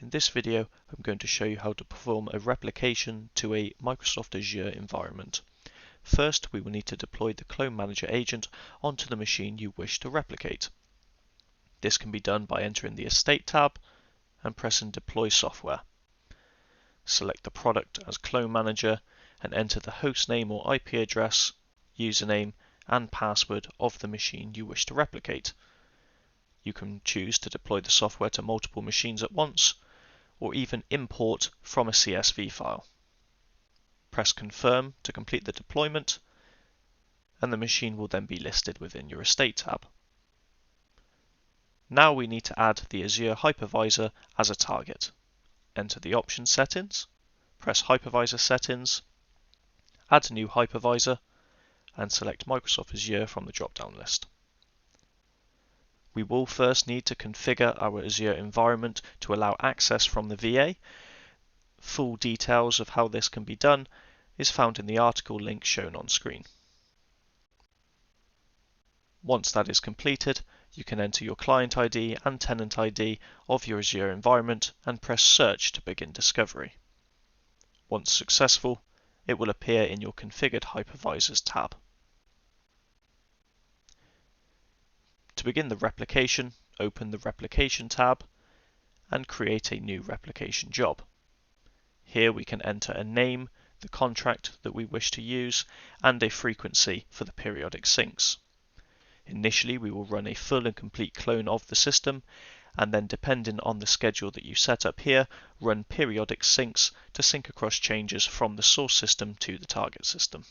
In this video, I'm going to show you how to perform a replication to a Microsoft Azure environment. First, we will need to deploy the CloneManager agent onto the machine you wish to replicate. This can be done by entering the Estate tab and pressing Deploy Software. Select the product as CloneManager and enter the hostname or IP address, username, and password of the machine you wish to replicate. You can choose to deploy the software to multiple machines at once, or even import from a CSV file. Press Confirm to complete the deployment, and the machine will then be listed within your Estate tab. Now we need to add the Azure Hypervisor as a target. Enter the option settings, press Hypervisor Settings, add a new hypervisor, and select Microsoft Azure from the drop-down list. We will first need to configure our Azure environment to allow access from the VA. Full details of how this can be done is found in the article link shown on screen. Once that is completed, you can enter your client ID and tenant ID of your Azure environment and press Search to begin discovery. Once successful, it will appear in your Configured Hypervisors tab. To begin the replication, open the Replication tab and create a new replication job. Here we can enter a name, the contract that we wish to use, and a frequency for the periodic syncs. Initially, we will run a full and complete clone of the system, and then depending on the schedule that you set up here, run periodic syncs to sync across changes from the source system to the target system.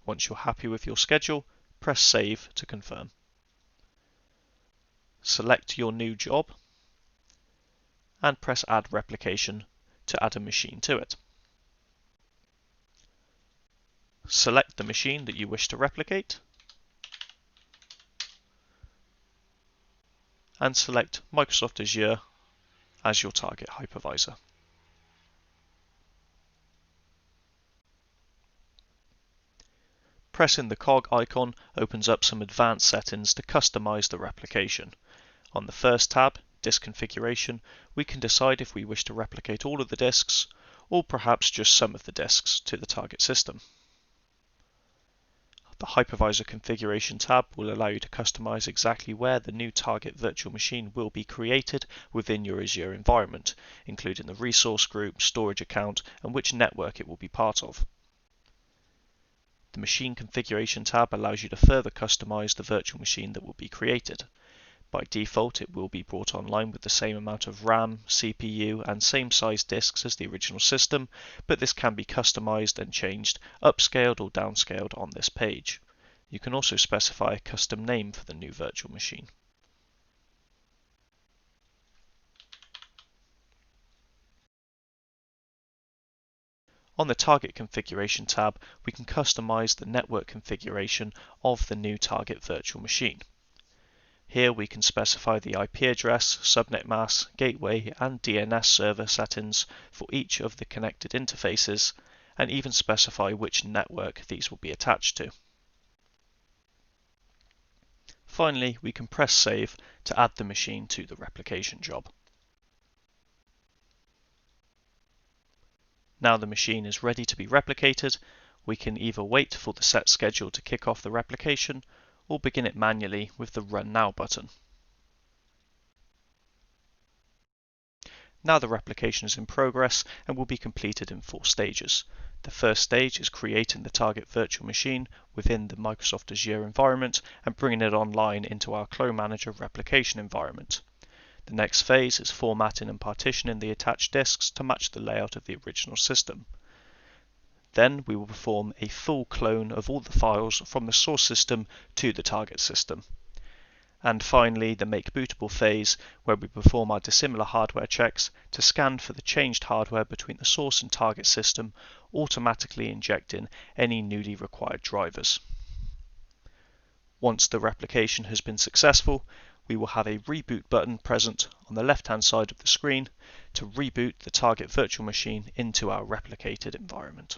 Once you're happy with your schedule, press Save to confirm. Select your new job and press Add Replication to add a machine to it. Select the machine that you wish to replicate and select Microsoft Azure as your target hypervisor. Pressing the cog icon opens up some advanced settings to customize the replication. On the first tab, Disk Configuration, we can decide if we wish to replicate all of the disks or perhaps just some of the disks to the target system. The Hypervisor Configuration tab will allow you to customize exactly where the new target virtual machine will be created within your Azure environment, including the resource group, storage account, and which network it will be part of. The Machine Configuration tab allows you to further customize the virtual machine that will be created. By default, it will be brought online with the same amount of RAM, CPU, and same size disks as the original system, but this can be customized and changed, upscaled or downscaled on this page. You can also specify a custom name for the new virtual machine. On the Target Configuration tab, we can customize the network configuration of the new target virtual machine. Here we can specify the IP address, subnet mask, gateway, and DNS server settings for each of the connected interfaces, and even specify which network these will be attached to. Finally, we can press Save to add the machine to the replication job. Now the machine is ready to be replicated, we can either wait for the set schedule to kick off the replication or begin it manually with the Run Now button. Now the replication is in progress and will be completed in 4 stages. The first stage is creating the target virtual machine within the Microsoft Azure environment and bringing it online into our CloneManager replication environment. The next phase is formatting and partitioning the attached disks to match the layout of the original system. Then we will perform a full clone of all the files from the source system to the target system. And finally, the Make Bootable phase, where we perform our dissimilar hardware checks to scan for the changed hardware between the source and target system, automatically injecting any newly required drivers. Once the replication has been successful, we will have a Reboot button present on the left-hand side of the screen to reboot the target virtual machine into our replicated environment.